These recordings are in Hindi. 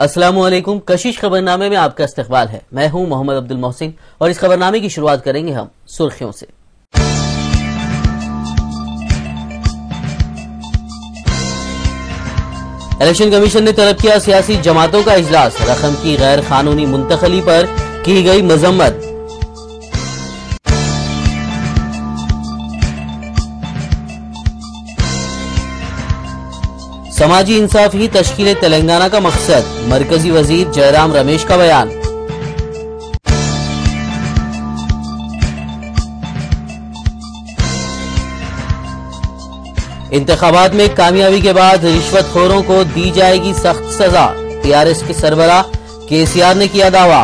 अस्सलामुअलैकुम। कशिश खबरनामे में आपका इस्तकबाल है। मैं हूं मोहम्मद अब्दुल मोहसिन और इस खबरनामे की शुरुआत करेंगे हम सुर्खियों से। इलेक्शन कमीशन ने तलब किया सियासी जमातों का इजलास। रकम की गैर कानूनी मुंतकली पर की गई मजम्मत। समाजी इंसाफ ही तश्कील तेलंगाना का मकसद। मरकजी वजीर जयराम रमेश का बयान। इंतखाबात में कामयाबी के बाद रिश्वतखोरों को दी जाएगी सख्त सजा। टीआरएस के सरबराह केसीआर ने किया दावा।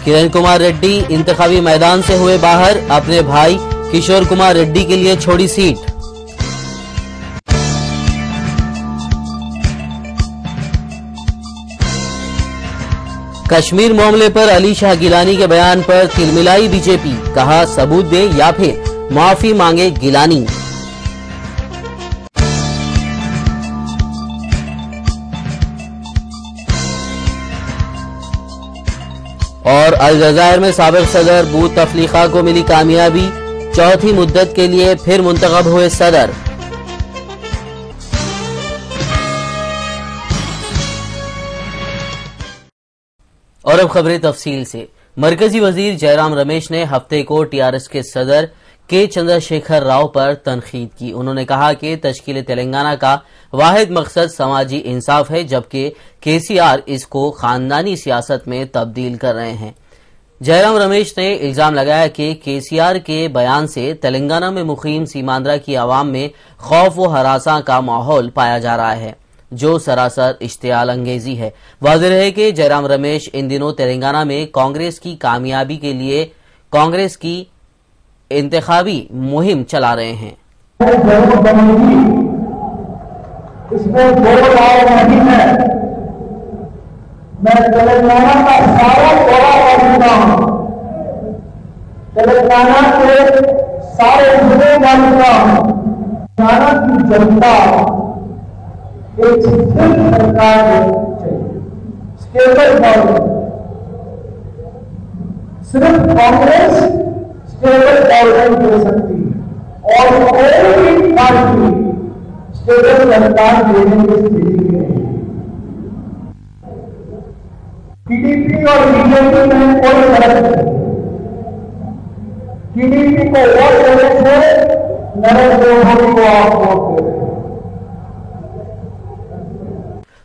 किरण कुमार रेड्डी इंतखाबी मैदान से हुए बाहर। अपने भाई किशोर कुमार रेड्डी के लिए छोड़ी सीट। कश्मीर मामले पर अली शाह गिलानी के बयान पर तिलमिलाई बीजेपी। कहा सबूत दे या फिर माफी मांगे गिलानी। और अलजायर में साबिक सदर बूतफ्लीका को मिली कामयाबी। चौथी मुद्दत के लिए फिर मुंतखब हुए सदर। और अब खबरें तफसील से। मरकजी वजीर जयराम रमेश ने हफ्ते को टीआरएस के सदर के चंद्रशेखर राव पर तनकीद की। उन्होंने कहा कि तश्कील तेलंगाना का वाहिद मकसद समाजी इंसाफ है, जबकि केसीआर इसको खानदानी सियासत में तब्दील कर रहे हैं। जयराम रमेश ने इल्जाम लगाया कि केसीआर के बयान से तेलंगाना में मुकीम सीमांध्रा की आवाम में खौफ व हरासा का माहौल पाया जा रहा है, जो सरासर इश्तियाल अंगेजी है। वाज़ेह है कि जयराम रमेश इन दिनों तेलंगाना में कांग्रेस की कामयाबी के लिए कांग्रेस की इंतखाबी मुहिम चला रहे हैं। इसमें दो राय नहीं है। मैं तेलंगाना का सारा दौरा कर चुका हूं। तेलंगाना के सारे जिले जा चुका हूं। तेलंगाना की जनता एक स्थिर सरकार चाहिए, स्टेबल गवर्नमेंट। सिर्फ कांग्रेस स्टेबल गवर्नमेंट दे सकती है और कोई भी पार्टी स्टेबल सरकार देने की स्थिति में है। टीडीपी और बीजेपी में कोई फर्क नहीं। टीडीपी को वोट देने से नरेंद्र मोदी को आप वोट दे।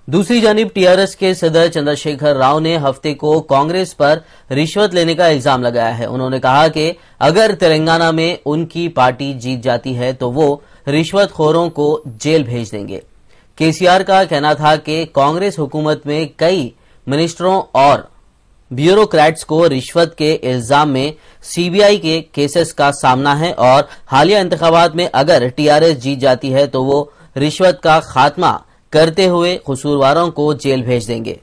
दूसरी जानिब टीआरएस के सदर चंद्रशेखर राव ने हफ्ते को कांग्रेस पर रिश्वत लेने का इल्जाम लगाया है। उन्होंने कहा कि अगर तेलंगाना में उनकी पार्टी जीत जाती है तो वो रिश्वतखोरों को जेल भेज देंगे। केसीआर का कहना था कि कांग्रेस हुकूमत में कई मिनिस्टरों और ब्यूरोक्रेट्स को रिश्वत के इल्जाम में सीबीआई के केसेस का सामना है और हालिया इंतखाबात में अगर टीआरएस जीत जाती है तो वो रिश्वत का खात्मा करते हुए कसूरवारों को जेल भेज देंगे।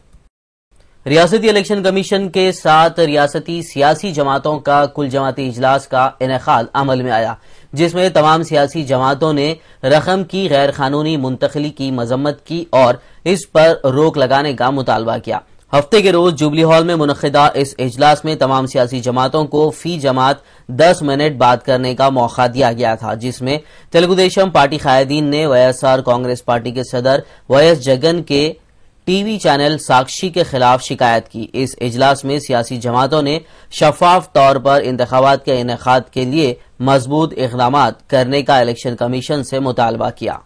रियासती इलेक्शन कमीशन के साथ रियासती सियासी जमातों का कुल जमाती इजलास का इनेकाद अमल में आया, जिसमें तमाम सियासी जमातों ने रकम की गैर कानूनी मुंतकली की मजम्मत की और इस पर रोक लगाने का मुतालबा किया। हफ्ते के रोज जुबली हॉल में मुनक़िदा इस इजलास में तमाम सियासी जमातों को फी जमात 10 मिनट बात करने का मौका दिया गया था, जिसमें तेलुगुदेशम पार्टी कायदीन ने वाईएसआर कांग्रेस पार्टी के सदर वाईएस जगन के टीवी चैनल साक्षी के खिलाफ शिकायत की। इस इजलास में सियासी जमातों ने शफाफ तौर पर इंतखाबात के इनेकाद के लिए मजबूत इक़दामात करने का इलेक्शन कमीशन से मुतालबा किया।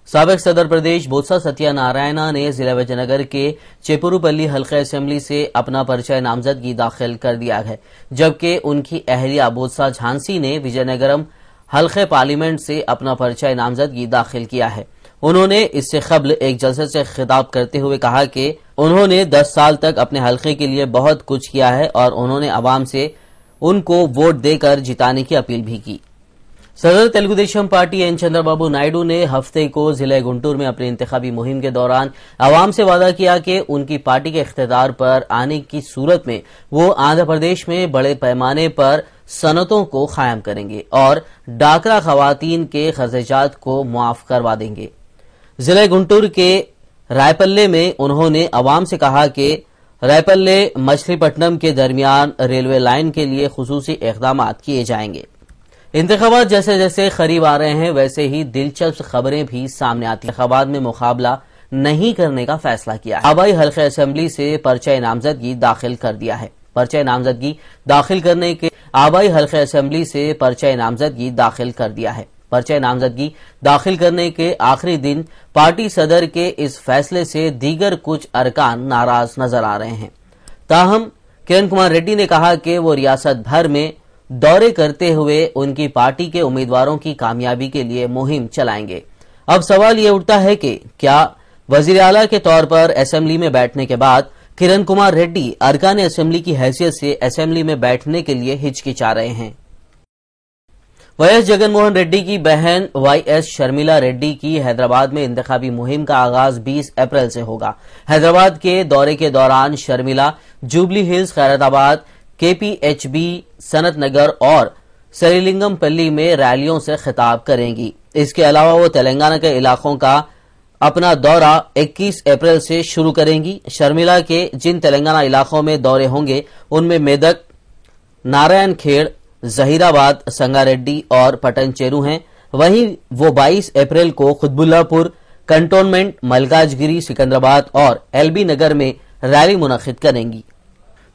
साबिक सदर प्रदेश बोत्सा सत्यानारायणा ने जिला विजयनगर के चेपुरुपल्ली हल्के असेंबली से अपना पर्चा नामजदगी दाखिल कर दिया है, जबकि उनकी अहलिया बोत्सा झांसी ने विजयनगरम हल्के पार्लियामेंट से अपना पर्चा नामजदगी दाखिल किया है। उन्होंने इससे कबल एक जलसे से खिताब करते हुए कहा कि उन्होंने 10 साल तक अपने हल्के के लिए बहुत कुछ किया है और उन्होंने आवाम से उनको वोट देकर जिताने की अपील भी की। सदर तेलुगुदेशम पार्टी एन चंद्रबाबू नायडू ने हफ्ते को जिले गुंटूर में अपनी इंतखाबी मुहिम के दौरान आवाम से वादा किया कि उनकी पार्टी के इख्तियार पर आने की सूरत में वो आंध्र प्रदेश में बड़े पैमाने पर सनतों को कायम करेंगे और डाकरा खवातीन के खर्चात को मुआफ करवा देंगे। जिले गुंटूर के रायपल्ले में उन्होंने आवाम से कहा कि रायपल्ले मछलीपट्टनम के दरमियान रेलवे लाइन के लिए खुसूसी इकदाम किए जाएंगे। इंतखाबात जैसे जैसे करीब आ रहे हैं वैसे ही दिलचस्प खबरें भी सामने आती हैं। इंतखाबात में मुकाबला नहीं करने का फैसला किया है। आबाई हल्के असेंबली से पर्चा नामजदगी दाखिल कर दिया है। पर्चा नामजदगी दाखिल करने के आबाई हल्के असेंबली से पर्चा नामजदगी दाखिल कर दिया है। पर्चा नामजदगी दाखिल करने के आखिरी दिन पार्टी सदर के इस फैसले से दीगर कुछ अरकान नाराज नजर आ रहे हैं। ताहम किरण कुमार रेड्डी ने कहा कि वो रियासत भर में दौरे करते हुए उनकी पार्टी के उम्मीदवारों की कामयाबी के लिए मुहिम चलाएंगे। अब सवाल ये उठता है कि क्या वजीर आला के तौर पर असेंबली में बैठने के बाद किरण कुमार रेड्डी अरकान असेंबली की हैसियत से असेंबली में बैठने के लिए हिचकिचा रहे हैं। वाईएस जगनमोहन रेड्डी की बहन वाईएस शर्मिला रेड्डी की हैदराबाद में इंतखाबी मुहिम का आगाज 20 अप्रैल से होगा। हैदराबाद के दौरे के दौरान शर्मिला जुबली हिल्स, खैरताबाद, केपीएचबी, सनत नगर और सरीलिंगमपल्ली में रैलियों से खिताब करेंगी। इसके अलावा वो तेलंगाना के इलाकों का अपना दौरा 21 अप्रैल से शुरू करेंगी। शर्मिला के जिन तेलंगाना इलाकों में दौरे होंगे उनमें मेदक, नारायण खेड़, जहीराबाद, संगारेड्डी और पटनचेरू हैं। वहीं वो 22 अप्रैल को खुतबुल्लापुर, कंटोनमेंट, मलकाजगिरी, सिकंदराबाद और एलबी नगर में रैली मुनक्किद करेंगी।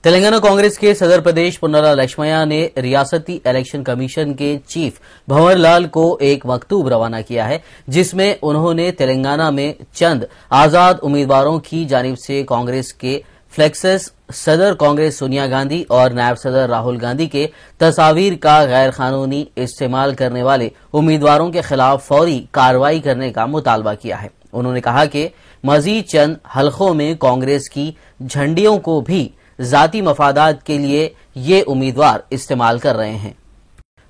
तेलंगाना कांग्रेस के सदर प्रदेश पुन्नला लक्ष्मయ్య ने रियासती इलेक्शन कमीशन के चीफ भंवर लाल को एक मकतूब रवाना किया है, जिसमें उन्होंने तेलंगाना में चंद आजाद उम्मीदवारों की जानिब से कांग्रेस के फ्लेक्सेस, सदर कांग्रेस सोनिया गांधी और नायब सदर राहुल गांधी के तस्वीर का गैर कानूनी इस्तेमाल करने वाले उम्मीदवारों के खिलाफ फौरी कार्रवाई करने का मुतालबा किया है। उन्होंने कहा कि मजीद चंद हलकों में कांग्रेस की झंडियों को भी जाती मफादात के लिए ये उम्मीदवार इस्तेमाल कर रहे हैं।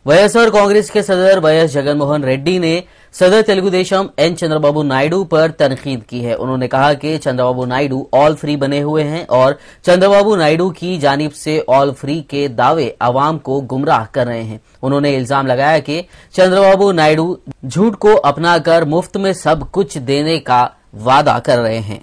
वाईएसआर कांग्रेस के सदर वाईएस जगनमोहन रेड्डी ने सदर तेलुगुदेशम एन चंद्रबाबू नायडू पर तनकीद की है। उन्होंने कहा कि चंद्रबाबू नायडू ऑल फ्री बने हुए हैं और चंद्रबाबू नायडू की जानिब से ऑल फ्री के दावे आवाम को गुमराह कर रहे हैं। उन्होंने इल्जाम लगाया कि चंद्रबाबू नायडू झूठ को अपनाकर मुफ्त में सब कुछ देने का वादा कर रहे हैं।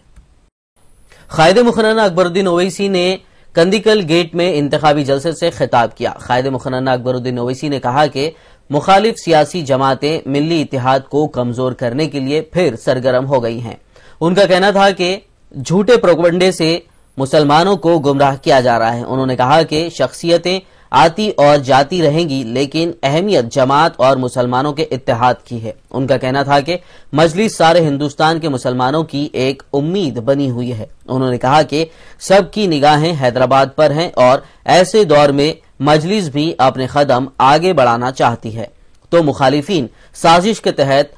कायदे मुखन्ना अकबरुद्दीन ओवैसी ने कंदीकल गेट में इंतखाबी जलसे से खिताब किया। कायदे मुखन्ना अकबरुद्दीन ओवैसी ने कहा कि मुखालिफ सियासी जमातें मिली इत्तेहाद को कमजोर करने के लिए फिर सरगर्म हो गई हैं। उनका कहना था कि झूठे प्रोपगंडे से मुसलमानों को गुमराह किया जा रहा है। उन्होंने कहा कि शख्सियतें आती और जाती रहेंगी, लेकिन अहमियत जमात और मुसलमानों के इत्तेहाद की है। उनका कहना था कि मजलिस सारे हिंदुस्तान के मुसलमानों की एक उम्मीद बनी हुई है। उन्होंने कहा कि सबकी निगाहें हैदराबाद पर हैं और ऐसे दौर में मजलिस भी अपने कदम आगे बढ़ाना चाहती है, तो मुखालिफिन साजिश के तहत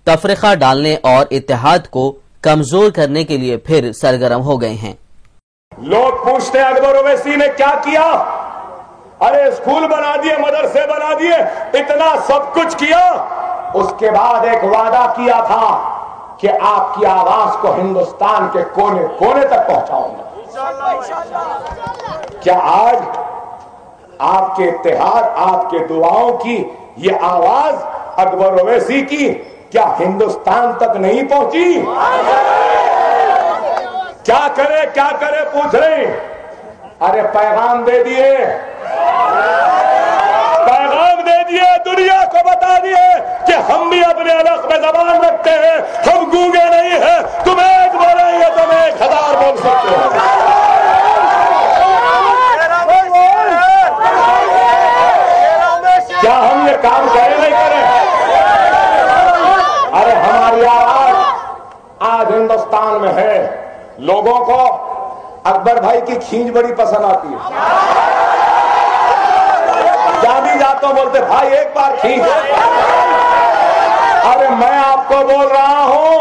तफरीका डालने और इत्तेहाद को कमजोर करने के लिए फिर सरगर्म हो गए हैं। लोग पूछते हैं अकबर ओवैसी ने क्या किया? अरे स्कूल बना दिए, मदरसे बना दिए, इतना सब कुछ किया। उसके बाद एक वादा किया था कि आपकी आवाज को हिंदुस्तान के कोने कोने तक पहुंचाऊंगा। क्या आज आपके इत्तेहाद, आपके दुआओं की ये आवाज अकबर ओवैसी की क्या हिंदुस्तान तक नहीं पहुंची? क्या करे पूछ रहे। अरे पैगाम दे दिए, दुनिया को बता दिए कि हम भी अपने अलग में जबान रखते हैं, हम गूंगे नहीं हैं। तुम एक बोलेंगे तुम 1000 बोल सकते हो। क्या हम ये काम करें नहीं करें? अरे हमारी आवाज आज हिंदुस्तान में है। लोगों को अकबर भाई की खींच बड़ी पसंद आती है। जातो बोलते भाई एक बार खींच। अरे मैं आपको बोल रहा हूं,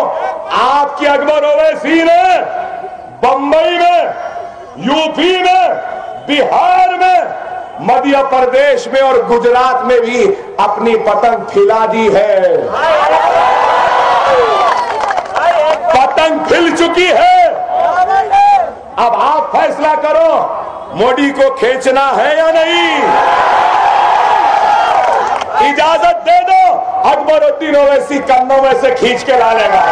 आपकी अकबर ओवैसी ने बंबई में, यूपी में, बिहार में मध्य प्रदेश में और गुजरात में भी अपनी पतंग फैला दी है। पतंग खिल चुकी है। अब आप फैसला करो, मोदी को खींचना है या नहीं। इजाजत दे दो, अकबरुद्दीन ओवैसी कन्नों में से खींच के ला लेगा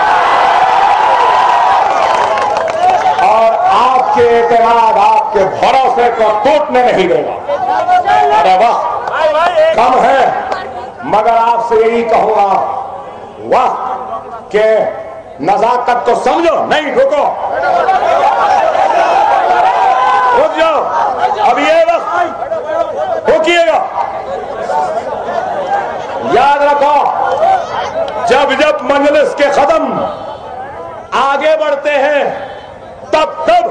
और आपके एतमाद, आपके भरोसे को टूटने नहीं देगा। अरे वाह, कम है मगर आपसे यही कहूंगा, वाह के नजाकत को समझो। नहीं, रुको, रुक जाओ, अब ये वक्त रुकिएगा। याद रखो, जब जब मजलिस के कदम आगे बढ़ते हैं तब तब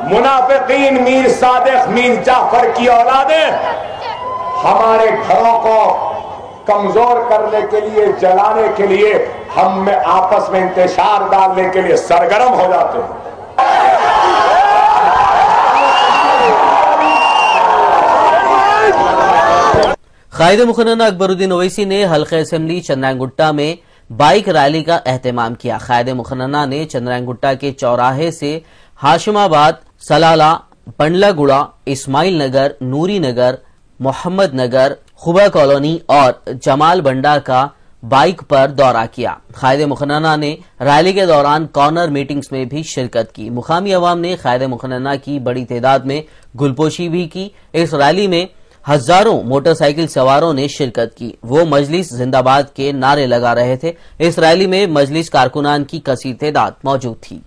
मुनाफिकीन मीर सादिक, मीर जाफर की औलादें हमारे घरों को कमजोर करने के लिए, जलाने के लिए, हम में आपस में इंतशार डालने के लिए सरगर्म हो जाते हैं। कायदे मुखन्ना अकबरुद्दीन ओवैसी ने हल्के असेंबली चंद्रायनगुट्टा में बाइक रैली का एहतमाम किया। कायदे मुखन्ना ने चंद्रायनगुट्टा के चौराहे से हाशिमाबाद, सलाला, पंडलागुड़ा, इस्माइल नगर, नूरी नगर, मोहम्मद नगर, खुबा कॉलोनी और जमाल बंडा का बाइक पर दौरा किया। कायदे मुखन्ना ने रैली के दौरान कॉर्नर मीटिंग्स में भी शिरकत की। मुकामी अवाम ने कायदे मुखन्ना की बड़ी तादाद में गुलपोशी भी की। इस रैली में हजारों मोटरसाइकिल सवारों ने शिरकत की। वो मजलिस जिंदाबाद के नारे लगा रहे थे। इस रैली में मजलिस कारकुनान की कसीर तादाद मौजूद थी।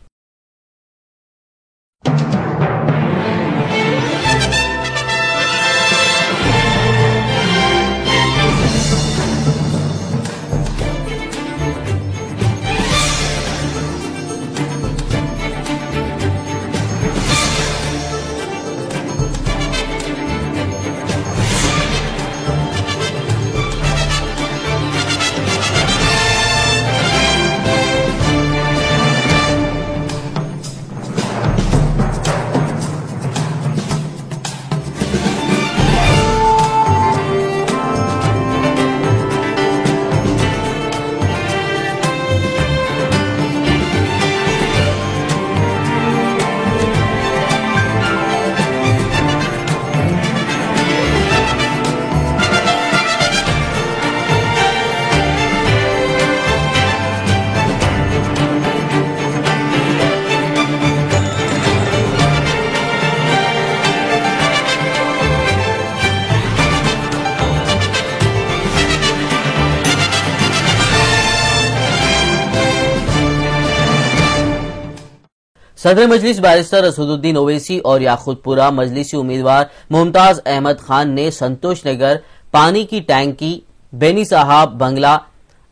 सदर मजलिस बैरिस्टर असदुद्दीन ओवैसी और याकूतपुरा मजलिसी उम्मीदवार मुमताज अहमद खान ने संतोष नगर, पानी की टैंकी, बेनी साहब बंगला,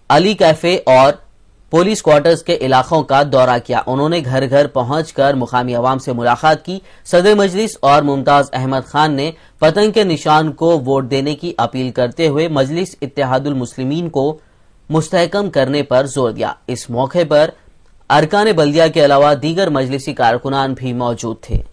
अली कैफे और पुलिस क्वार्टर्स के इलाकों का दौरा किया। उन्होंने घर घर पहुंचकर मुकामी अवाम से मुलाकात की। सदर मजलिस और मुमताज अहमद खान ने पतंग के निशान को वोट देने की अपील करते हुए मजलिस इत्तेहादुल मुस्लिमीन को मुस्तहकम करने पर जोर दिया। इस मौके पर अरकान बल्दिया के अलावा दीगर मजलिसी कारकुनान भी मौजूद थे।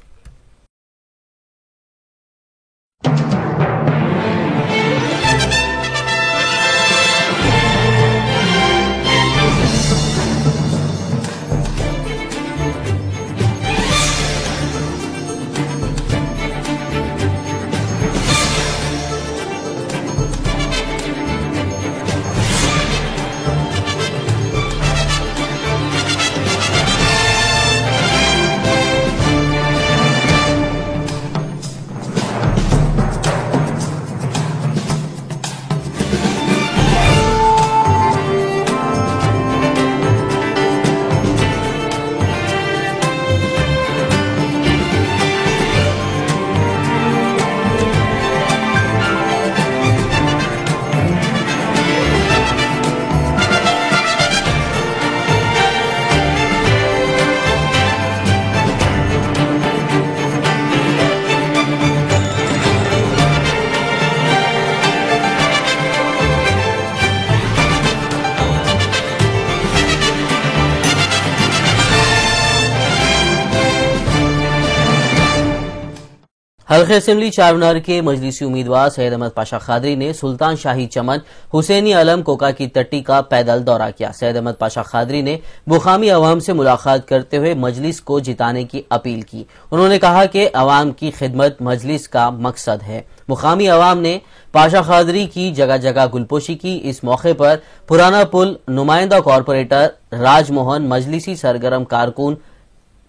हल्के असेंबली चारमीनार के मजलिसी उम्मीदवार सैयद अहमद पाशा खादरी ने सुल्तान शाही चमन हुसैनी आलम कोका की तट्टी का पैदल दौरा किया। सैयद अहमद पाशा खादरी ने मुकामी अवाम से मुलाकात करते हुए मजलिस को जिताने की अपील की। उन्होंने कहा कि अवाम की खिदमत मजलिस का मकसद है। मुकामी अवाम ने पाशा खादरी की जगह जगह गुलपोशी की। इस मौके पर पुराना पुल नुमाइंदा कॉरपोरेटर राजमोहन, मजलिसी सरगर्म कारकुन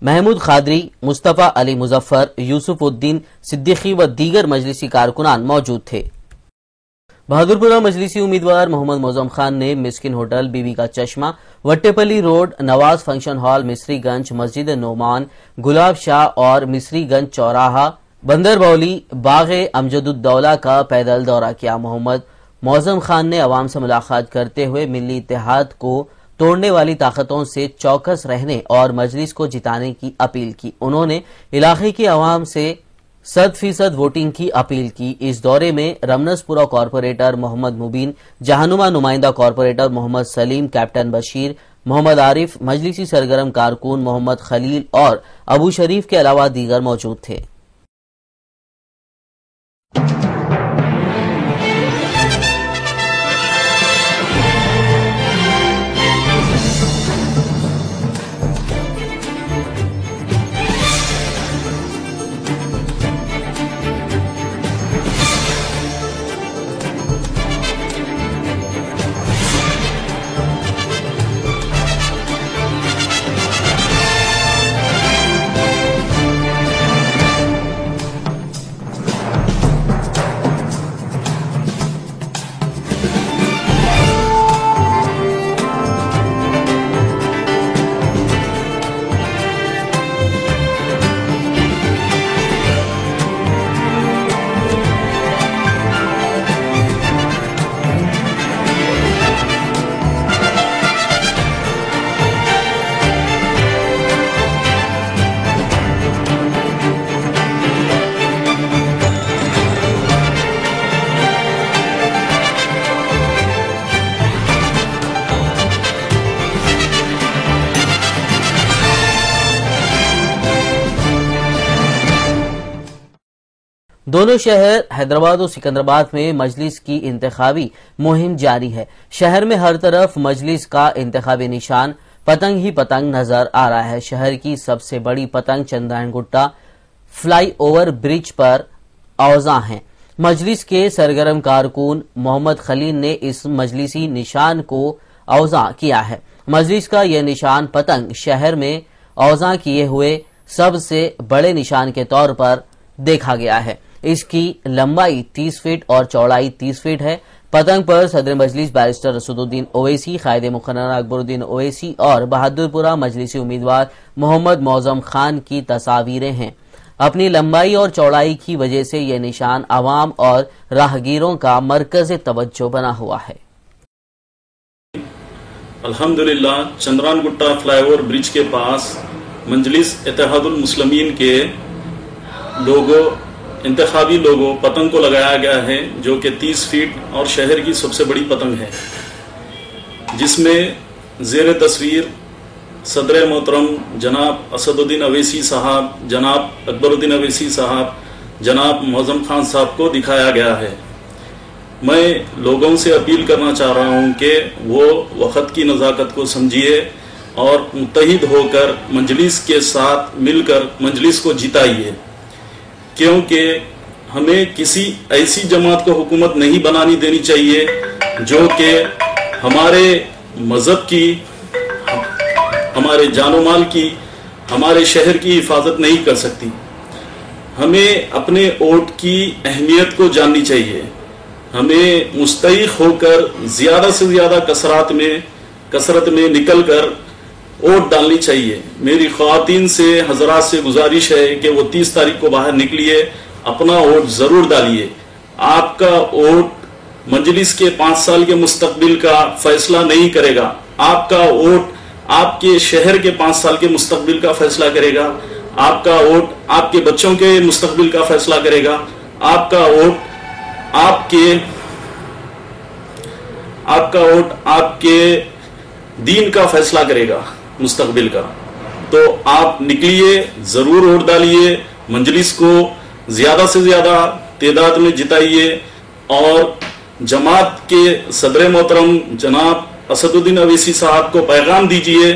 महमूद खादरी, मुस्तफा अली मुजफ्फर, यूसुफ उद्दीन सिद्दीकी व दीगर मजलिसी कारकुनान मौजूद थे। बहादुरपुरा मजलिसी उम्मीदवार मोहम्मद मौजम खान ने मिस्किन होटल, बीबी का चश्मा, Vattepalli road, Nawaz function hall, मिस्रीगंज, मस्जिद नोमान, गुलाब शाह और मिस्रीगंज चौराहा, बंदरबौली, बागे अमजदुद्दौला का पैदल दौरा किया। मोहम्मद मौजम खान ने अवाम से मुलाकात करते हुए मिली इत्तेहाद को तोड़ने वाली ताकतों से चौकस रहने और मजलिस को जिताने की अपील की। उन्होंने इलाके की अवाम से 100% वोटिंग की अपील की। इस दौरे में रमनसपुरा कॉरपोरेटर मोहम्मद मुबीन, जहानुमा नुमाइंदा कॉरपोरेटर मोहम्मद सलीम, कैप्टन बशीर, मोहम्मद आरिफ, मजलिसी सरगर्म कारकुन मोहम्मद खलील और अबू शरीफ के अलावा दीगर मौजूद थे। दोनों शहर हैदराबाद और सिकंदराबाद में मजलिस की इंतखाबी मुहिम जारी है। शहर में हर तरफ मजलिस का इंतखाबी निशान पतंग ही पतंग नजर आ रहा है। शहर की सबसे बड़ी पतंग Chandrayangutta flyover bridge पर औजा है। मजलिस के सरगर्म कारकुन मोहम्मद खलील ने इस मजलिसी निशान को औजा किया है। मजलिस का यह निशान पतंग शहर में औजा किए हुए सबसे बड़े निशान के तौर पर देखा गया है। इसकी लंबाई 30 फीट और चौड़ाई 30 फीट है। पतंग पर सदर मजलिस बैरिस्टर रसूदुद्दीन ओवैसी, कायदे मुकर्रर अकबरुद्दीन ओवैसी और बहादुरपुरा मजलिसी उम्मीदवार मोहम्मद मौजम खान की तस्वीरें हैं। अपनी लंबाई और चौड़ाई की वजह से यह निशान अवाम और राहगीरों का मरकज तवज्जो बना हुआ है। अल्हम्दुलिल्लाह चंद्रायन गुट्टा फ्लाईओवर ब्रिज के पास मजलिस इत्तेहादुल मुस्लिमीन के लोगो इंतखाबी लोगो पतंग को लगाया गया है, जो कि 30 फीट और शहर की सबसे बड़ी पतंग है, जिसमें ज़ेर तस्वीर सदर मोहतरम जनाब असदुद्दीन अवैसी साहब, जनाब अकबरुद्दीन अवैसी साहब, जनाब मौजम खान साहब को दिखाया गया है। मैं लोगों से अपील करना चाह रहा हूं कि वो वक़्त की नज़ाकत को समझिए और मुत्तहिद होकर मजलिस के साथ मिलकर मजलिस को जिताइए, क्योंकि हमें किसी ऐसी जमात को हुकूमत नहीं बनानी देनी चाहिए जो कि हमारे मजहब की, हमारे जानो माल की, हमारे शहर की हिफाजत नहीं कर सकती। हमें अपने वोट की अहमियत को जाननी चाहिए। हमें मुस्तैक होकर ज्यादा से ज्यादा कसरत में निकलकर वोट डालनी चाहिए। मेरी ख्वातीन से हजरात से गुजारिश है कि वो 30 तारीख को बाहर निकलिए, अपना वोट जरूर डालिए। आपका वोट मजलिस के 5 साल के मुस्तकबिल का फैसला नहीं करेगा, आपका वोट आपके शहर के 5 साल के मुस्तकबिल का फैसला करेगा, आपका वोट आपके बच्चों के मुस्तकबिल का फैसला करेगा, आपका वोट आपके दीन का फैसला करेगा, मुस्तकबिल का। तो आप निकलिए, जरूर वोट डालिए, मजलिस को ज्यादा से ज्यादा तादाद में जिताइए और जमात के सदर मोहतरम जनाब असदुद्दीन अवैसी साहब को पैगाम दीजिए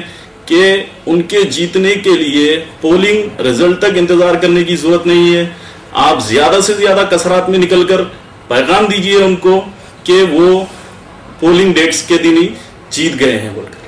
कि उनके जीतने के लिए पोलिंग रिजल्ट तक इंतजार करने की जरूरत नहीं है। आप ज्यादा से ज्यादा कसरत में निकलकर पैगाम दीजिए उनको कि वो पोलिंग डेट्स के दिन ही जीत गए हैं बोलकर।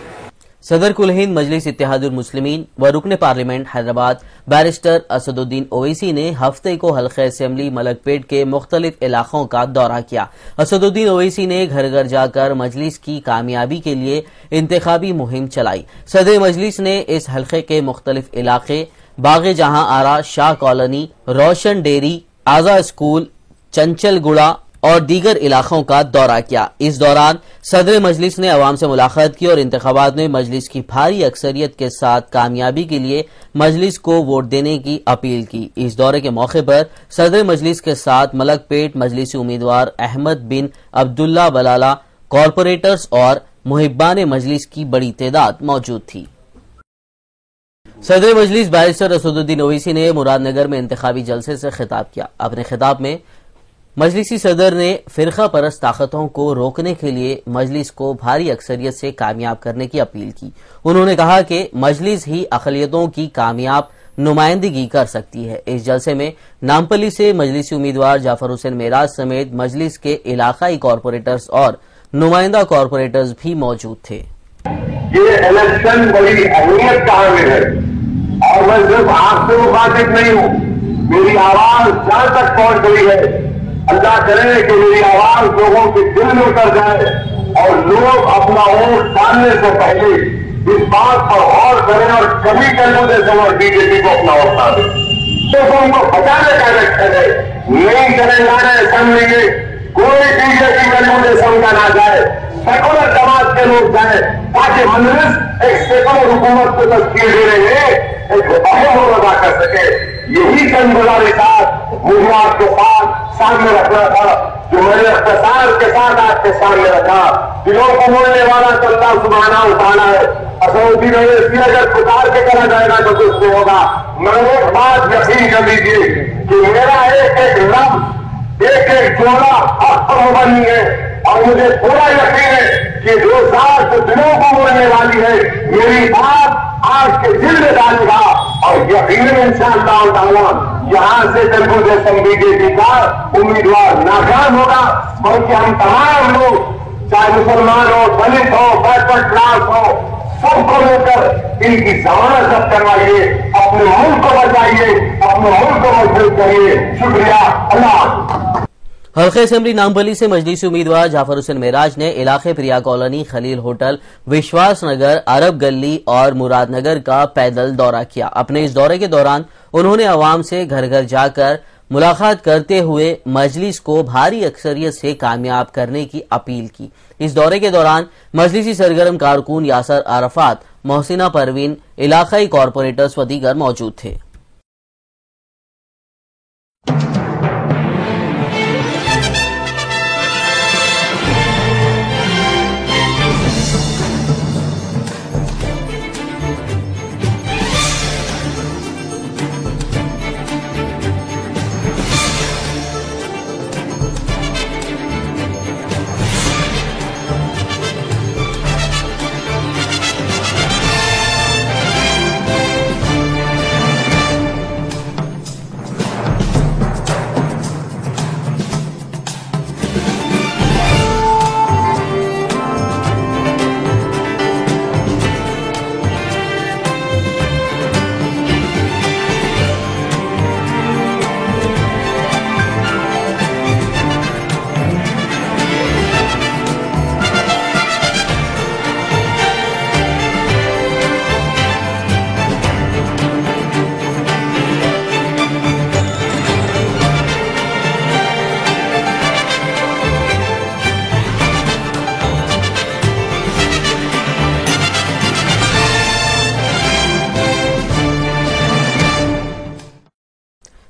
सदर कुल हिंद मजलिस इत्तेहादुल मुस्लिमीन व रुकन पार्लियामेंट हैदराबाद बैरिस्टर असदुद्दीन ओवैसी ने हफ्ते को हल्के असेंबली मलकपेट के मुख्तलिफ इलाकों का दौरा किया। असदुद्दीन ओवैसी ने घर घर जाकर मजलिस की कामयाबी के लिए इंतखाबी मुहिम चलाई। सदर मजलिस ने इस हल्के के मुख्तलिफ इलाके बाग जहां आरा, शाह कॉलोनी, रोशन डेयरी, आजा स्कूल, चंचलगुड़ा और दीगर इलाकों का दौरा किया। इस दौरान सदर मजलिस ने अवाम से मुलाकात की और इंतखाबात में मजलिस की भारी अक्सरियत के साथ कामयाबी के लिए मजलिस को वोट देने की अपील की। इस दौरे के मौके पर सदर मजलिस के साथ मलकपेट मजलिसी उम्मीदवार अहमद बिन अब्दुल्ला बलाला, कॉरपोरेटर्स और मुहिब्बान मजलिस की बड़ी तादाद मौजूद थी। सदर मजलिस बैरिस्टर असदुद्दीन ओवैसी ने मुरादनगर में इंतखाबी जलसे से खिताब किया। अपने खिताब में मजलिसी सदर ने फिरका परस्त ताकतों को रोकने के लिए मजलिस को भारी अक्सरियत से कामयाब करने की अपील की। उन्होंने कहा कि मजलिस ही अक़लियतों की कामयाब नुमाइंदगी कर सकती है। इस जलसे में नामपल्ली से मजलिसी उम्मीदवार जाफर हुसैन मेराज समेत मजलिस के इलाकाई कॉरपोरेटर्स और नुमाइंदा कॉरपोरेटर्स भी मौजूद थे। ये इलेक्शन बड़ी अहमियत का हामिल है और मैं सिर्फ आपसे मुखातिब नहीं हूँ, मेरी आवाज जहां तक पहुंच गई है, अल्लाह करे कि मेरी आवाज लोगों के दिल में उतर जाए और लोग अपना वोट डालने से पहले इस बात पर गौर करें और कभी तेलुगुदेशम और बीजेपी को अपना वोट डालें। तो उनको बचाने का लक्ष्य है, नहीं तेलंगाना असेंबली में कोई बीजेपी तेलुगुदेशम का ना जाए, सेकुलर जमात के लोग जाए, ताकि मजलिस एक सेकुलर हुकूमत को तस्कीर देने में एक अहम रोल अदा कर सके। यही कनगुजारी मुझे आपके साथ सामने रखना था, जो मैंने अख्तिसार के साथ आपके सामने रखा। दिलों को मोड़ने वाला तो अल्लाह सुभाना उठाना है। असदुद्दीन ओवैसी अगर पुकार के करा जाएगा तो कुछ नहीं होगा। मगर एक बात यकीन कर लीजिए कि मेरा एक एक लफ्ज, एक एक जोड़ा हक पर मुबनी है और मुझे पूरा यकीन है कि जो साथ दिलों को मोड़ने वाली है, मेरी बात आज के दिल में डालेगा और यकीनन इंशाअल्लाह ताला यहां से तेलुगुदेशम बीजेपी का उम्मीदवार नाकाम होगा। बल्कि हम तमाम लोग, चाहे मुसलमान हो, दलित हो, बैकवर्ड क्लास हो, सबको लेकर इनकी जमानत जब्त करवाइए, अपने मुल्क को बचाइए, अपने मुल्क को मजबूत करिए। शुक्रिया। अल्लाह। हल्के असेंबली नामपल्ली से मजलिसी उम्मीदवार जाफर हुसैन मेराज ने इलाके प्रिया कॉलोनी, खलील होटल, विश्वास नगर, अरब गली और मुरादनगर का पैदल दौरा किया। अपने इस दौरे के दौरान उन्होंने अवाम से घर घर जाकर मुलाकात करते हुए मजलिस को भारी अक्सरियत से कामयाब करने की अपील की। इस दौरे के दौरान मजलिसी सरगर्म कारकुन यासर अरफात, मोहसिना परवीन, इलाकाई कॉरपोरेटर्स व दीगर मौजूद थे।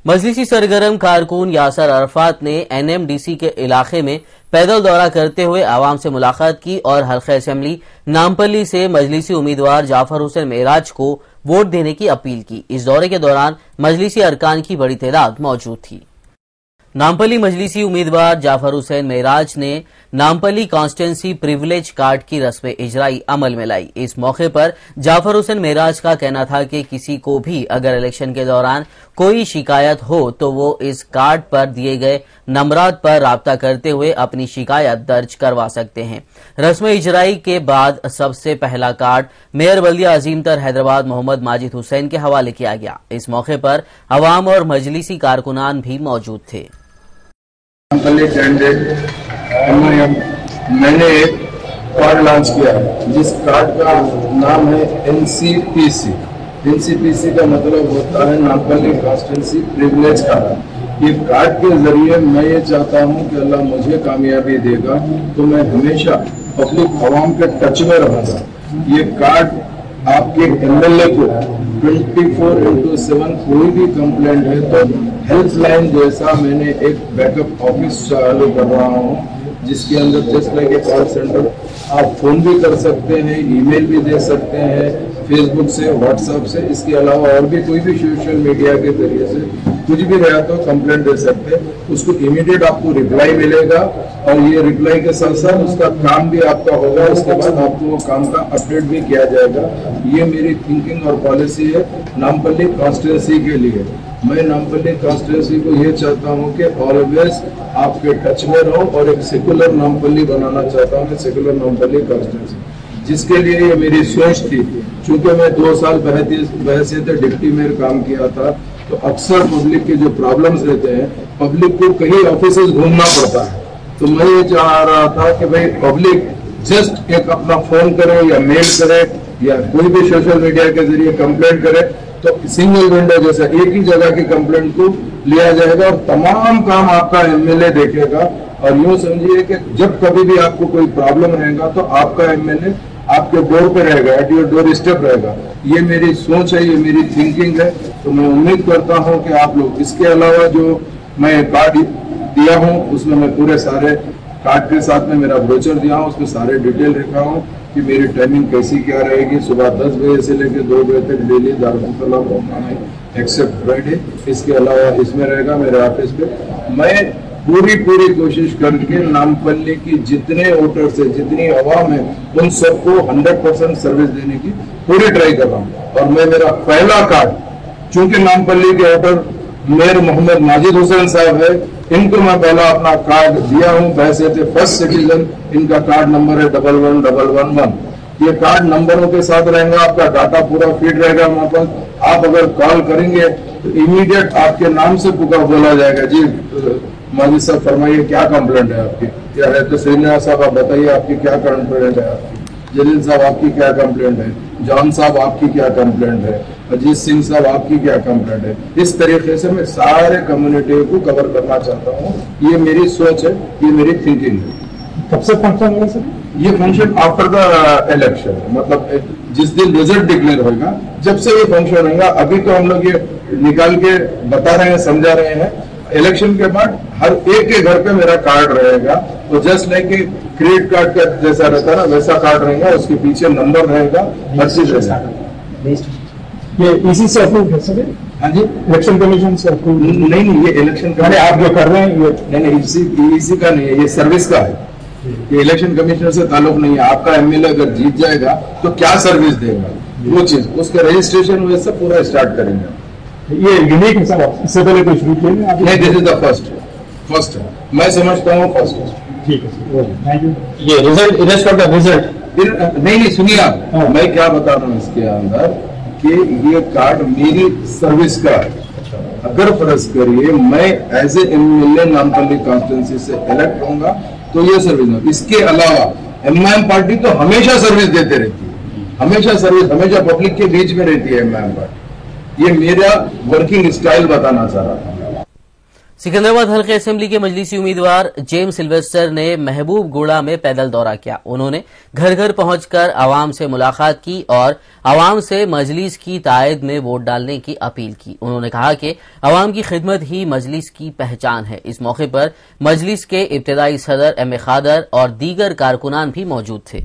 मजलिसी सरगर्म कारकुन यासर अरफात ने NMDC के इलाके में पैदल दौरा करते हुए आवाम से मुलाकात की और हल्के असेंबली नामपल्ली से मजलिसी उम्मीदवार जाफर हुसैन मेराज को वोट देने की अपील की। इस दौरे के दौरान मजलिसी अरकान की बड़ी तादाद मौजूद थी। नामपल्ली मजलिसी उम्मीदवार जाफर हुसैन मेराज ने नामपल्ली कॉन्स्टिट्यूंसी प्रिविलेज कार्ड की रस्म इजराई अमल में लाई। इस मौके पर जाफर हुसैन मेराज का कहना था कि किसी को भी अगर इलेक्शन के दौरान कोई शिकायत हो तो वो इस कार्ड पर दिए गए नंबरात पर राब्ता करते हुए अपनी शिकायत दर्ज करवा सकते हैं। रस्म इजराई के बाद सबसे पहला कार्ड मेयर बल्दिया अजीमतर हैदराबाद मोहम्मद माजिद हुसैन के हवाले किया गया। इस मौके पर अवाम और मजलिसी कारकुनान भी मौजूद थे। मैंने एक कार्ड लॉन्च किया है जिस कार्ड का नाम है NCPC। NCPC का मतलब होता है नामपल्ली कॉन्स्टिट्यूंसी प्रिविलेज कार्ड। ये कार्ड के जरिए मैं ये चाहता हूँ कि अल्लाह मुझे कामयाबी देगा तो मैं हमेशा पब्लिक आवाम के टच में रहूँगा। ये कार्ड आपके MLA को 24/7 कोई भी कंप्लेंट है तो हेल्पलाइन जैसा मैंने एक बैकअप ऑफिस चालू कर रहा हूँ जिसके अंदर just like a call centre आप फोन भी कर सकते हैं, ईमेल भी दे सकते हैं, फेसबुक से, व्हाट्सएप से। इसके अलावा और भी कोई भी सोशल मीडिया के जरिए से कुछ भी रहा तो कंप्लेंट दे सकते हैं। उसको इमीडिएट आपको रिप्लाई मिलेगा और ये रिप्लाई के साथ साथ उसका काम भी आपका होगा। उसके बाद आपको वो काम का अपडेट भी किया जाएगा। ये मेरी थिंकिंग और पॉलिसी है नामपल्ली कॉन्स्टिट्यूंसी के लिए। मैं नामपल्ली कॉन्स्टिट्यूंसी को ये चाहता हूँ कि ऑलवेज आपके टच में रहो और एक सेकुलर नामपल्ली बनाना चाहता हूँ, सेकुलर नामपल्ली कॉन्स्टिट्यूंसी, जिसके लिए ये मेरी सोच थी। चूंकि मैं 2 साल बहसीयत डिप्टी मेयर काम किया था तो अक्सर पब्लिक के जो प्रॉब्लम्स रहते हैं, पब्लिक को कहीं ऑफिसेज घूमना पड़ता है, तो मैं ये चाह रहा था कि भाई पब्लिक जस्ट एक अपना फोन करे या मेल करे या कोई भी सोशल मीडिया के जरिए कंप्लेंट करे तो सिंगल विंडो जैसा एक ही जगह की कंप्लेंट को लिया जाएगा और तमाम काम आपका MLA देखेगा। और यूँ समझिए कि जब कभी भी आपको कोई प्रॉब्लम रहेगा तो आपका MLA आपके डोर पे रहेगा, एट योर डोर स्टेप रहेगा। ये मेरी सोच है, ये मेरी थिंकिंग है। तो मैं उम्मीद करता हूँ कि आप लोग, इसके अलावा जो मैं कार्ड दिया हूँ उसमें मैं पूरे सारे कार्ड के साथ में मेरा ब्रोचर दिया हूँ, उसमें सारे डिटेल रखा हूँ कि मेरी टाइमिंग कैसी क्या रहेगी। सुबह 10 बजे से लेकर 2 बजे तक डेली दारुल घूमना है एक्सेप्ट फ्राइडे। इसके अलावा इसमें रहेगा मेरे ऑफिस पे। मैं पूरी कोशिश करके नामपल्ली की जितने वोटर्स है, जितनी आवाम है, उन सबको 100% सर्विस देने की पूरी ट्राई कर रहा हूँ। और मैं मेरा पहला कार्ड, चूंकि नामपल्ली के वोटर मेयर मोहम्मद माजिद हुसैन साहब है, इनको मैं पहला अपना कार्ड दिया हूँ बहैसियत फर्स्ट सिटीजन। इनका कार्ड नंबर है 11111। ये कार्ड नंबरों के साथ रहेगा, आपका डाटा पूरा फीड रहेगा वहां पर। आप अगर कॉल करेंगे तो इमीडिएट आपके नाम से बोला जाएगा, जी माजिद साहब फरमाइए क्या कंप्लेंट है आपकी, क्या है तो श्रीनिवास साहब आप बताइए आपकी क्या कंप्लेंट है, आपकी जलील साहब आपकी क्या कंप्लेंट है, जॉन साहब आपकी क्या कंप्लेंट है, अजीत सिंह साहब आपकी क्या कंप्लेंट है। इस तरीके से मैं सारे कम्युनिटी को कवर करना चाहता हूँ। ये मेरी सोच है, ये मेरी थिंकिंग है। कब से फंक्शन है सर? ये फंक्शन आफ्टर द इलेक्शन, मतलब जिस दिन रिजल्ट डिक्लेयर होगा जब से ये फंक्शन होगा। अभी तो हम लोग ये निकाल के बता रहे हैं, समझा रहे हैं। इलेक्शन के बाद हर एक के घर पे मेरा कार्ड रहेगा, तो जस्ट लाइक क्रेडिट कार्ड का जैसा रहता है ना वैसा कार्ड रहेगा, उसके पीछे नंबर रहेगा, हर चीज रहेगा। ये इसी से अप्रूव है सर? हाँ जी, इलेक्शन कमीशन से अप्रूव? नहीं, ये इलेक्शन का आप जो कर रहे हैं ये नहीं, इसी का नहीं है, ये सर्विस का है। ये इलेक्शन कमिश्नर से ताल्लुक नहीं है। आपका MLA अगर जीत जाएगा तो क्या सर्विस देगा, वो चीज, उसका रजिस्ट्रेशन वैसे पूरा स्टार्ट करेंगे। ये यूनिक है सर, इससे पहले कोई शुरू किया नहीं? दिस इज द फर्स्ट मैं समझता हूँ फर्स्ट। ठीक है सर, थैंक यू। ये रिजल्ट इरेस्ट का रिजल्ट नहीं सुनिए आप, मैं क्या बता रहा हूँ इसके अंदर कि ये कार्ड मेरी सर्विस का है। अगर फर्ज करिए मैं as a MLA Nampally constituency से इलेक्ट होऊंगा तो ये सर्विस है। इसके अलावा MIM पार्टी तो हमेशा सर्विस देते रहती है, हमेशा सर्विस, हमेशा पब्लिक के बीच में रहती है MIM पार्टी। ये मेरा वर्किंग स्टाइल बताना चाह रहा था। सिकंदराबाद हल्के असेंबली के मजलिसी उम्मीदवार जेम्स सिल्वेस्टर ने महबूबगुड़ा में पैदल दौरा किया। उन्होंने घर घर पहुंचकर आवाम से मुलाकात की और आवाम से मजलिस की तायद में वोट डालने की अपील की। उन्होंने कहा कि आवाम की खिदमत ही मजलिस की पहचान है। इस मौके पर मजलिस के इब्तदाई सदर M.A. खादर और दीगर कारकुनान भी मौजूद थे।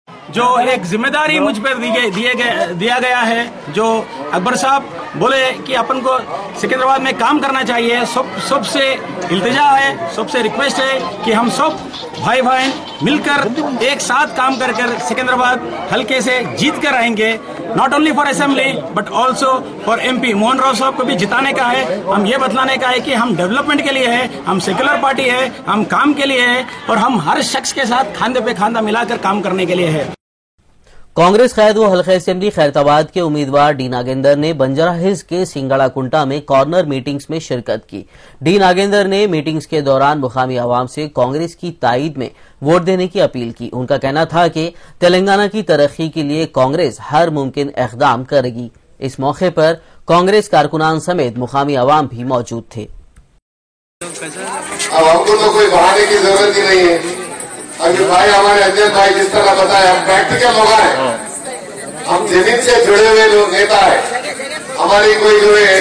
जो एक जिम्मेदारी मुझ पर दिया गया है, जो अकबर साहब बोले कि अपन को सिकंदराबाद में काम करना चाहिए, सबसे इल्तिजा है, सबसे रिक्वेस्ट है कि हम सब भाई बहन मिलकर एक साथ काम कर सिकंदराबाद हल्के से जीत कर आएंगे। Not only for assembly but also for MP Mohan Rao साहब को भी जिताने का है। हम ये बतलाने का है कि हम डेवलपमेंट के लिए है, हम सेक्युलर पार्टी है, हम काम के लिए है और हम हर शख्स के साथ खांधे पे खांधा मिलाकर काम करने के लिए है। कांग्रेस कायद व हल्का असेंबली खैरताबाद के उम्मीदवार डी नागेंद्र ने बंजारा हिल्स के सिंगाड़ा कुंटा में कॉर्नर मीटिंग्स में शिरकत की। डी नागेंद्र ने मीटिंग्स के दौरान मुकामी आवाम से कांग्रेस की ताईद में वोट देने की अपील की। उनका कहना था कि तेलंगाना की तरक्की के लिए कांग्रेस हर मुमकिन इक़दाम करेगी। इस मौके पर कांग्रेस कारकुनान समेत मुकामी आवाम भी मौजूद थे। अब हमको तो कोई बहाने की जरूरत ही नहीं है। अभी भाई हमारे अजय भाई जिस तरह बताया, हम प्रैक्टिकल लोग हैं, हम जमीन से जुड़े हुए लोग नेता है। हमारी कोई जो है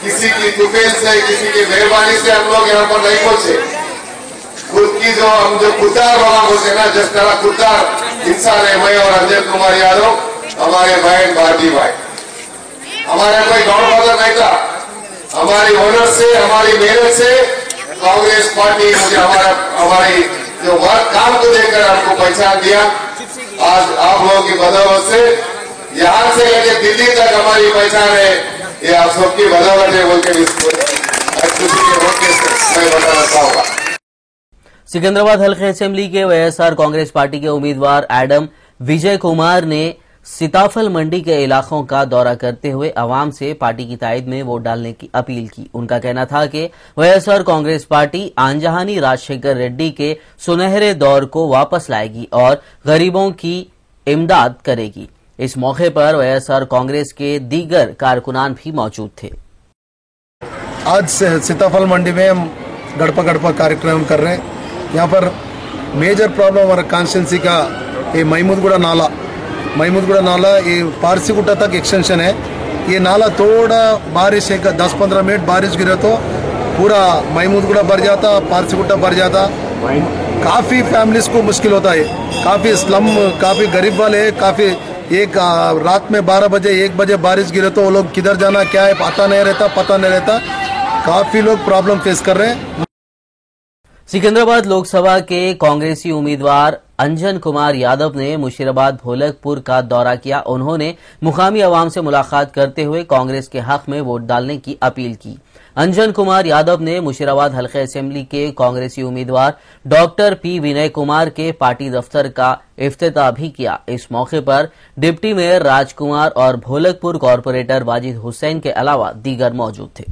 किसी की तुफेल से, किसी की मेहरबानी से हम लोग यहाँ पर नहीं पहुंचे। खुद की जो हम जो खुददार बाबा बोलते ना, जिस तरह खुददार इंसान है मैं और अजय कुमार यादव, हमारे बहन भारती भाई, हमारा कोई गॉडफादर नहीं था। हमारी ऑनर से, हमारी मेहनत से कांग्रेस पार्टी मुझे हमारी जो वर्क काम को देकर हमको पहचान दिया। आज आप लोगों की बदौलत से यहाँ से लेकर दिल्ली तक हमारी पहचान है, ये आप सबकी बदौलत है बोल के मैं बताना चाहूंगा। सिकंदराबाद हल्के असेंबली के YSR कांग्रेस पार्टी के उम्मीदवार एडम विजय कुमार ने सीताफल मंडी के इलाकों का दौरा करते हुए अवाम से पार्टी की ताईद में वोट डालने की अपील की। उनका कहना था कि YSR कांग्रेस पार्टी आंजहानी राजशेखर रेड्डी के सुनहरे दौर को वापस लाएगी और गरीबों की इमदाद करेगी। इस मौके पर YSR कांग्रेस के दीगर कारकुनान भी मौजूद थे। आज सीताफल मंडी में हम गड़पा गड़पा कार्यक्रम कर रहे हैं। यहाँ पर मेजर प्रॉब्लम हमारा कॉन्स्टिट्यूंसी का ये महमूदगुड़ा नाला, ये पारसीगुट्टा तक एक्सटेंशन है। ये नाला थोड़ा बारिश है, 10-15 मिनट बारिश गिरे तो पूरा महमूदगुड़ा भर जाता, पारसीगुट्टा भर जाता। काफ़ी फैमिलीज को मुश्किल होता है, काफ़ी स्लम, काफ़ी गरीब वाले, काफ़ी एक रात में 12 बजे 1 बजे बारिश गिरे तो वो लोग किधर जाना क्या है पता नहीं रहता। काफ़ी लोग प्रॉब्लम फेस कर रहे हैं। सिकंदराबाद लोकसभा के कांग्रेसी उम्मीदवार अंजन कुमार यादव ने मुशीराबाद भोलकपुर का दौरा किया। उन्होंने मुकामी आवाम से मुलाकात करते हुए कांग्रेस के हक में वोट डालने की अपील की। अंजन कुमार यादव ने मुशीराबाद हल्के असेंबली के कांग्रेसी उम्मीदवार डॉक्टर P विनय कुमार के पार्टी दफ्तर का इफ्तिताह भी किया। इस मौके पर डिप्टी मेयर राजकुमार और भोलकपुर कॉरपोरेटर वाजिद हुसैन के अलावा दीगर मौजूद थे।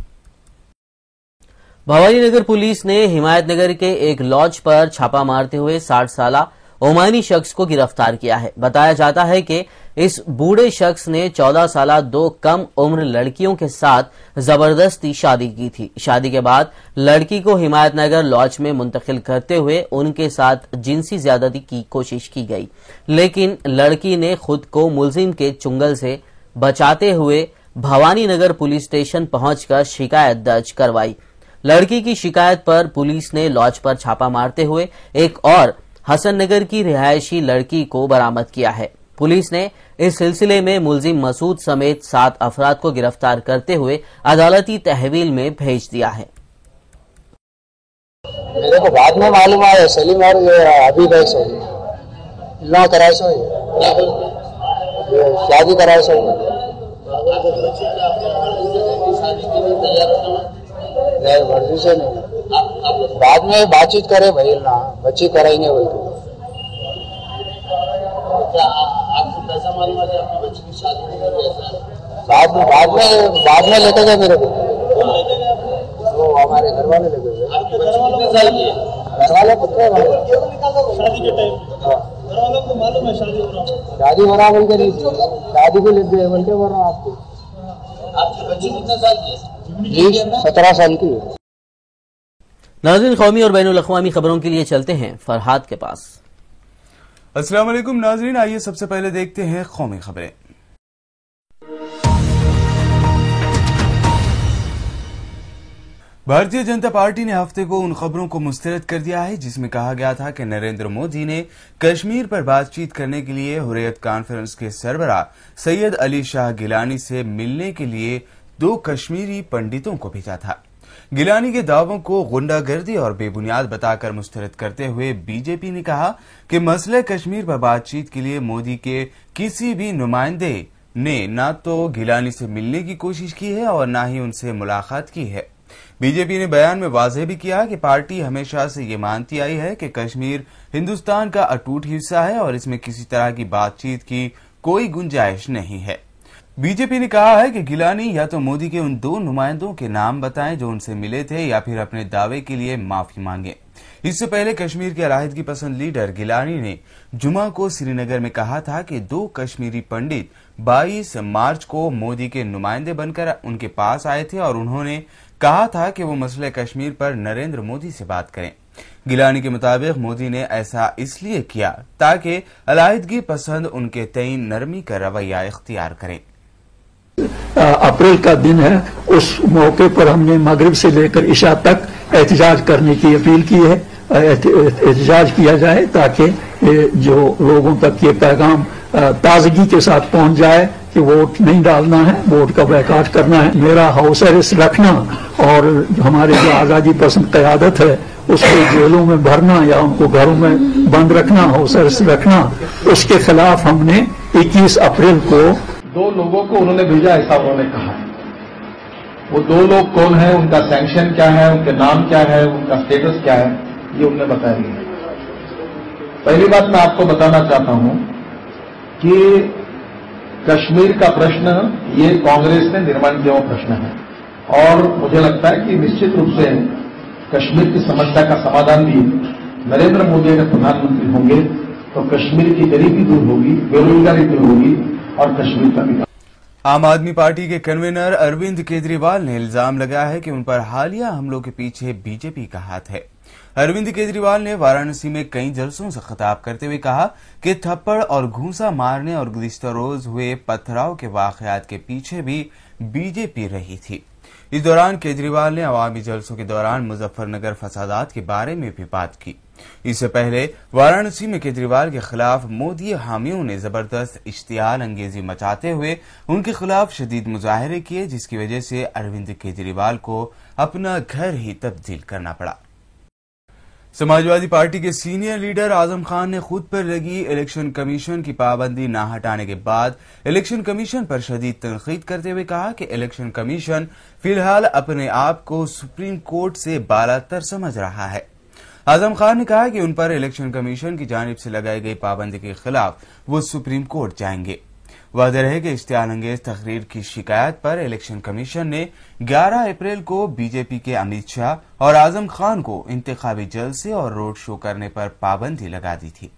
भवानीनगर पुलिस ने हिमायतनगर के एक लॉज पर छापा मारते हुए 60 साला ओमानी शख्स को गिरफ्तार किया है। बताया जाता है कि इस बूढ़े शख्स ने 14 साला 2 कम उम्र लड़कियों के साथ जबरदस्ती शादी की थी। शादी के बाद लड़की को हिमायतनगर लॉज में मुंतकिल करते हुए उनके साथ जिनसी ज्यादती की कोशिश की गई, लेकिन लड़की ने खुद को मुलजिम के चुंगल से बचाते हुए भवानीनगर पुलिस स्टेशन पहुंचकर शिकायत दर्ज करवाई। लड़की की शिकायत पर पुलिस ने लॉज पर छापा मारते हुए एक और हसन नगर की रिहायशी लड़की को बरामद किया है। पुलिस ने इस सिलसिले में मुलजिम मसूद समेत 7 अफराद को गिरफ्तार करते हुए अदालती तहवील में भेज दिया है। मेरे को बाद में मालूम आया सलीम और अभी गए सो इल्ला कराए सो शादी कराए सो नहीं मर्जी से नहीं, बाद में बातचीत करे भाई ना बच्ची कराएंगे बोल के। आपको कैसा मालूम है आपकी बच्ची की शादी नहीं कर बाद में लेके गए मेरे को। वो हमारे घर वाले लेके गए। आपके घर वाले पक्का शादी के टाइम घर वालों को मालूम है शादी हो रहा बोल के नहीं शादी को ले गए बोल के बोल रहा हूँ आपको। आपकी बच्ची कितने साल की है? 17 साल की। नाज़रीन, कौमी और बैनुल अक़वामी खबरों के लिए चलते हैं फरहाद के पास। अस्सलाम वालेकुम नाज़रीन, आइए सबसे पहले देखते हैं कौमी खबरें। भारतीय जनता पार्टी ने हफ्ते को उन खबरों को मुस्तरद कर दिया है जिसमें कहा गया था कि नरेंद्र मोदी ने कश्मीर पर बातचीत करने के लिए हुर्रियत कॉन्फ्रेंस के सरबराह सैयद अली शाह गिलानी से मिलने के लिए 2 कश्मीरी पंडितों को भेजा था। गिलानी के दावों को गुंडागर्दी और बेबुनियाद बताकर मुस्तरद करते हुए बीजेपी ने कहा कि मसले कश्मीर पर बातचीत के लिए मोदी के किसी भी नुमाइंदे ने न तो गिलानी से मिलने की कोशिश की है और न ही उनसे मुलाकात की है। बीजेपी ने बयान में वाज़ेह भी किया कि पार्टी हमेशा से ये मानती आई है कि कश्मीर हिंदुस्तान का अटूट हिस्सा है और इसमें किसी तरह की बातचीत की कोई गुंजाइश नहीं है। बीजेपी ने कहा है कि गिलानी या तो मोदी के उन 2 नुमाइंदों के नाम बताएं जो उनसे मिले थे या फिर अपने दावे के लिए माफी मांगे। इससे पहले कश्मीर के अलाहिदगी पसंद लीडर गिलानी ने जुमा को श्रीनगर में कहा था कि 2 कश्मीरी पंडित 22 मार्च को मोदी के नुमाइंदे बनकर उनके पास आए थे और उन्होंने कहा था कि वो मसले कश्मीर पर नरेंद्र मोदी से बात करें। गिलानी के मुताबिक मोदी ने ऐसा इसलिए किया ताकि अलाहिदगी पसंद उनके तय नरमी का रवैया इख्तियार करें। अप्रैल का दिन है, उस मौके पर हमने मगरिब से लेकर इशा तक एहतजाज करने की अपील की है। एहतजाज किया जाए ताकि जो लोगों तक ये पैगाम ताजगी के साथ पहुंच जाए कि वोट नहीं डालना है, वोट का बैकाट करना है। मेरा हाउस अरेस्ट रखना और हमारे जो आजादी पसंद क़यादत है उसको जेलों में भरना या उनको घरों में बंद रखना, हाउस अरेस्ट रखना, उसके खिलाफ हमने 21 अप्रैल को 2 लोगों को उन्होंने भेजा, ऐसा उन्होंने कहा। वो 2 लोग कौन है, उनका सैंक्शन क्या है, उनके नाम क्या है, उनका स्टेटस क्या है, ये उन्होंने बताया नहीं है। पहली बात मैं आपको बताना चाहता हूं कि कश्मीर का प्रश्न ये कांग्रेस ने निर्माण किया हुआ प्रश्न है और मुझे लगता है कि निश्चित रूप से कश्मीर की समस्या का समाधान भी नरेंद्र मोदी अगर प्रधानमंत्री होंगे तो कश्मीर की गरीबी दूर होगी, बेरोजगारी दूर होगी और कश्मीर का विकास। आम आदमी पार्टी के कन्वीनर अरविंद केजरीवाल ने इल्जाम लगाया है कि उन पर हालिया हमलों के पीछे बीजेपी का हाथ है। अरविंद केजरीवाल ने वाराणसी में कई जलसों से खिताब करते हुए कहा कि थप्पड़ और घूंसा मारने और गुज़िश्ता रोज हुए पथराव के वाकयात के पीछे भी बीजेपी रही थी। इस दौरान केजरीवाल ने अवामी जलसों के दौरान मुजफ्फरनगर फसादात के बारे में भी बात की। इससे पहले वाराणसी में केजरीवाल के खिलाफ मोदी हामियों ने जबरदस्त इश्तियाल अंगेजी मचाते हुए उनके खिलाफ शदीद मुजाहरे किए, जिसकी वजह से अरविंद केजरीवाल को अपना घर ही तब्दील करना पड़ा। समाजवादी पार्टी के सीनियर लीडर आजम खान ने खुद पर लगी इलेक्शन कमीशन की पाबंदी न हटाने के बाद इलेक्शन कमीशन पर शदीद तनकीद करते हुए कहा कि इलेक्शन कमीशन फिलहाल अपने आप को सुप्रीम कोर्ट से बालातर समझ रहा है। आजम खान ने कहा कि उन पर इलेक्शन कमीशन की जानिब से लगाई गई पाबंदी के खिलाफ वो सुप्रीम कोर्ट जाएंगे। वाज़ेह है कि इश्तियाल अंगेज तकरीर की शिकायत पर इलेक्शन कमीशन ने 11 अप्रैल को बीजेपी के अमित शाह और आजम खान को इंतखाबी जलसे और रोड शो करने पर पाबंदी लगा दी थी।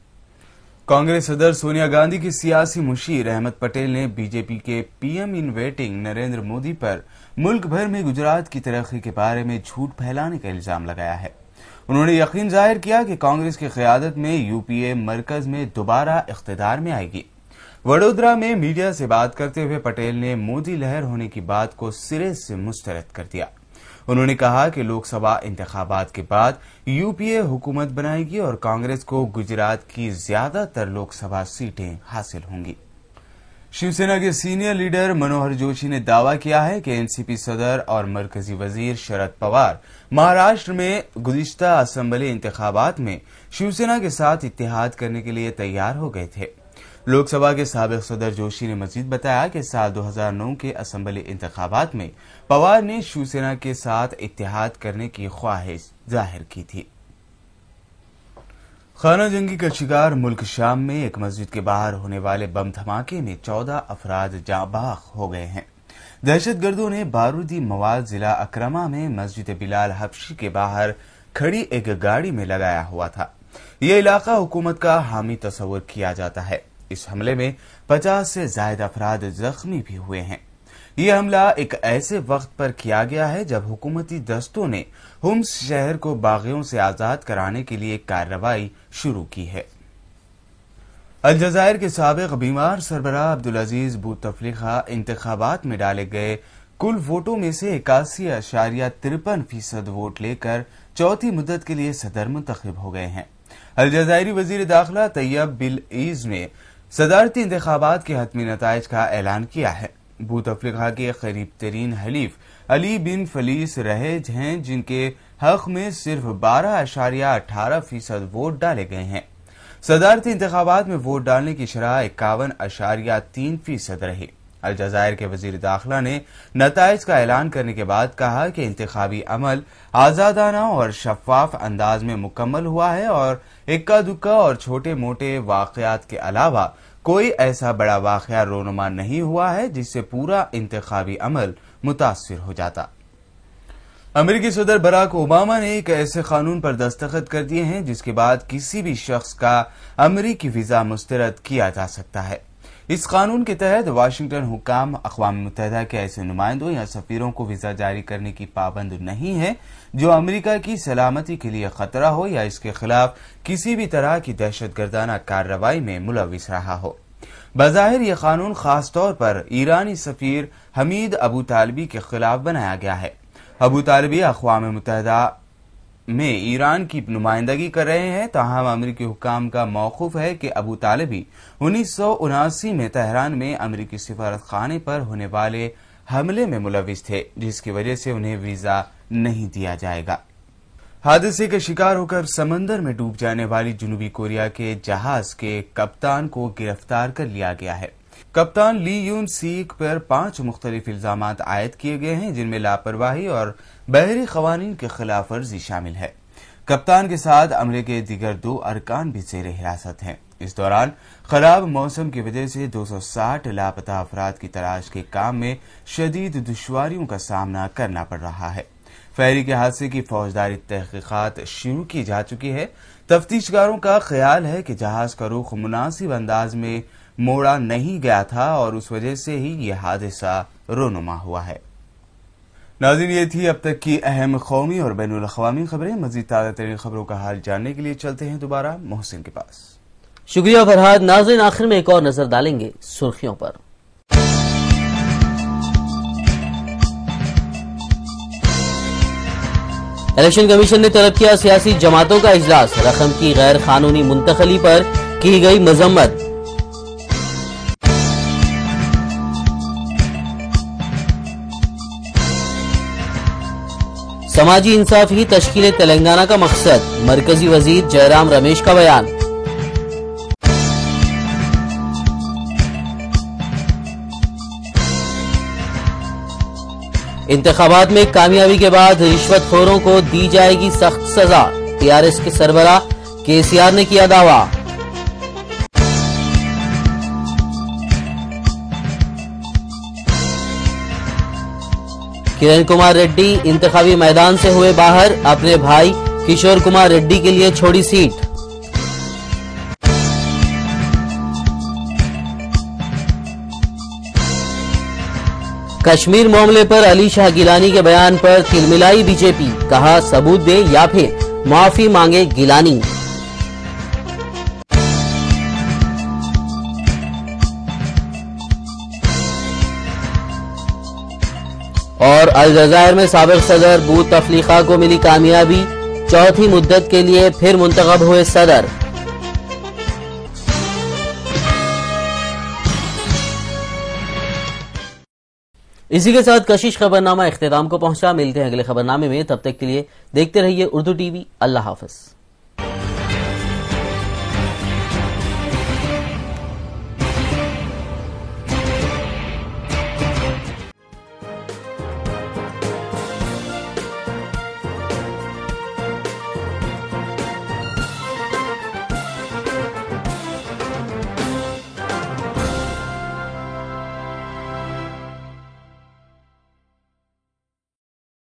कांग्रेस सदर सोनिया गांधी की सियासी मुशीर अहमद पटेल ने बीजेपी के PM in waiting Narendra Modi पर मुल्क भर में गुजरात की तरक्की के बारे में झूठ फैलाने का इल्जाम लगाया है। उन्होंने यकीन जाहिर किया कि कांग्रेस की क़यादत में यूपीए मरकज में दोबारा इख्तिदार में आएगी। वडोदरा में मीडिया से बात करते हुए पटेल ने मोदी लहर होने की बात को सिरे से मुस्तरद कर दिया। उन्होंने कहा कि लोकसभा इंतखाबात के बाद यूपीए हुकूमत बनाएगी और कांग्रेस को गुजरात की ज्यादातर लोकसभा सीटें हासिल होंगी। शिवसेना के सीनियर लीडर मनोहर जोशी ने दावा किया है कि एनसीपी सदर और मरकजी वजीर शरद पवार महाराष्ट्र में गुज़िश्ता असेंबली इंतखाबात में शिवसेना के साथ इत्तेहाद करने के लिए तैयार हो गए थे। लोकसभा के साबिक सदर जोशी ने मजीद बताया कि साल 2009 के असेंबली इंतखाबात में पवार ने शिवसेना के साथ इत्तेहाद करने की ख्वाहिश जाहिर की थी। खाना जंगी का शिकार मुल्क शाम में एक मस्जिद के बाहर होने वाले बम धमाके में 14 अफराद जाबाग हो गए हैं। दहशतगर्दों ने बारूदी मवाद जिला अकरमा में मस्जिद बिलाल हबशी के बाहर खड़ी एक गाड़ी में लगाया हुआ था। यह इलाका हुकूमत का हामी तस्वुर किया जाता है। इस हमले में 50 से ज्यादा अफराद जख्मी भी हुए हैं। यह हमला एक ऐसे वक्त पर किया गया है जब हुकूमती दस्तों ने हुम्स शहर को बागियों से आजाद कराने के लिए कार्रवाई शुरू की है। अलजायर के साबिक बीमार सरबराह अब्दुल अजीज बूतफ्लिका इंतखाबात में डाले गए कुल वोटों में से 81.53% वोट लेकर चौथी मुद्दत के लिए सदर मुंतखब हो गए हैं। अलजायरी वजीर दाखिला तैयब बिल ईज ने सदारती इंतखाबात के हतमी नताइज का ऐलान किया है। बूतफ्लिका के करीब तरीन हलीफ अली बिन फलीस रहेज हैं, जिनके हक में सिर्फ 12.18% वोट डाले गए हैं। सदारती इंतखाबात में वोट डालने की शरह 51.3% रही। अलजायर के वजीर दाखिला ने नताइज का ऐलान करने के बाद कहा कि इंतखाबी अमल आजादाना और शफाफ अंदाज में मुकम्मल हुआ है और इक्का दुक्का और छोटे मोटे वाकयात के अलावा कोई ऐसा बड़ा वाकया रोनुमा नहीं हुआ है जिससे पूरा इंतखाबी अमल मुतासिर हो जाता। अमेरिकी सदर बराक ओबामा ने एक ऐसे कानून पर दस्तखत कर दिए हैं जिसके बाद किसी भी शख्स का अमेरिकी वीजा मुस्तरद किया जा सकता है। इस कानून के तहत वाशिंगटन हुकाम अक़वाम मुत्तहिदा के ऐसे नुमाइंदों या सफीरों को वीजा जारी करने की पाबंद नहीं है जो अमेरिका की सलामती के लिए खतरा हो या इसके खिलाफ किसी भी तरह की दहशतगर्दाना कार्रवाई में मुलविस रहा हो। बज़ाहिर यह कानून खास तौर पर ईरानी सफीर हमीद अबू तालिबी के खिलाफ बनाया गया है। अबू तालिबी अक़वाम मुत्तहिदा में ईरान की नुमाइंदगी कर रहे हैं, ताहम अमेरिकी हुकाम का मौक़ूफ़ है कि अबू तालिबी 1979 में तेहरान में अमेरिकी सिफारत खाने पर होने वाले हमले में मुलविस थे, जिसकी वजह से उन्हें वीजा नहीं दिया जाएगा। हादसे का शिकार होकर समंदर में डूब जाने वाली जनूबी कोरिया के जहाज के कप्तान को गिरफ्तार कर लिया गया है। कप्तान ली यून सीक पर 5 मुख्तलिफ इल्जामात आयद किए गए हैं, जिनमें लापरवाही और बहरी कवानीन की खिलाफ वर्जी शामिल है। कप्तान के साथ अमले के दीगर 2 अरकान भी ज़ेर हिरासत हैं। इस दौरान खराब मौसम की वजह से 260 लापता अफराद की तलाश के काम में शदीद दुश्वारियों का सामना करना पड़ रहा है। फेरी के हादसे की फौजदारी तहकीकात शुरू की जा चुकी है। तफ्तीशकारों का ख्याल है कि जहाज का रुख मुनासिब अंदाज में मोड़ा नहीं गया था और उस वजह से ही यह हादसा रोनुमा हुआ है। नाज़रीन, ये थी अब तक की अहम कौमी और बैनुल अक़वामी खबरें। मज़ीद ताज़ा तरीन खबरों का हाल जानने के लिए चलते हैं दोबारा मोहसिन के पास। शुक्रिया फरहाद। नाज़रीन, आखिर में एक और नजर डालेंगे सुर्खियों पर। इलेक्शन कमीशन ने तलब किया सियासी जमातों का इजलास, रकम की गैर कानूनी मुंतकली पर की गई मजम्मत। समाजी इंसाफ ही तश्कील तेलंगाना का मकसद, मरकजी वजीर जयराम रमेश का बयान। इंतखाबात में कामयाबी के बाद रिश्वतखोरों को दी जाएगी सख्त सजा, टीआरएस के सरबराह केसीआर ने किया दावा। किरण कुमार रेड्डी इंतखाबी मैदान से हुए बाहर, अपने भाई किशोर कुमार रेड्डी के लिए छोड़ी सीट। कश्मीर मामले पर अली शाह गिलानी के बयान पर तिलमिलाई बीजेपी, कहा सबूत दे या फिर माफी मांगे गिलानी। और अलजायर में साबिक सदर बूतफ्लिका को मिली कामयाबी, चौथी मुद्दत के लिए फिर मुंतखब हुए सदर। इसी के साथ कशिश खबरनामा इख्तिताम को पहुंचा। मिलते हैं अगले खबरनामे में, तब तक के लिए देखते रहिए उर्दू टीवी। अल्लाह हाफिज।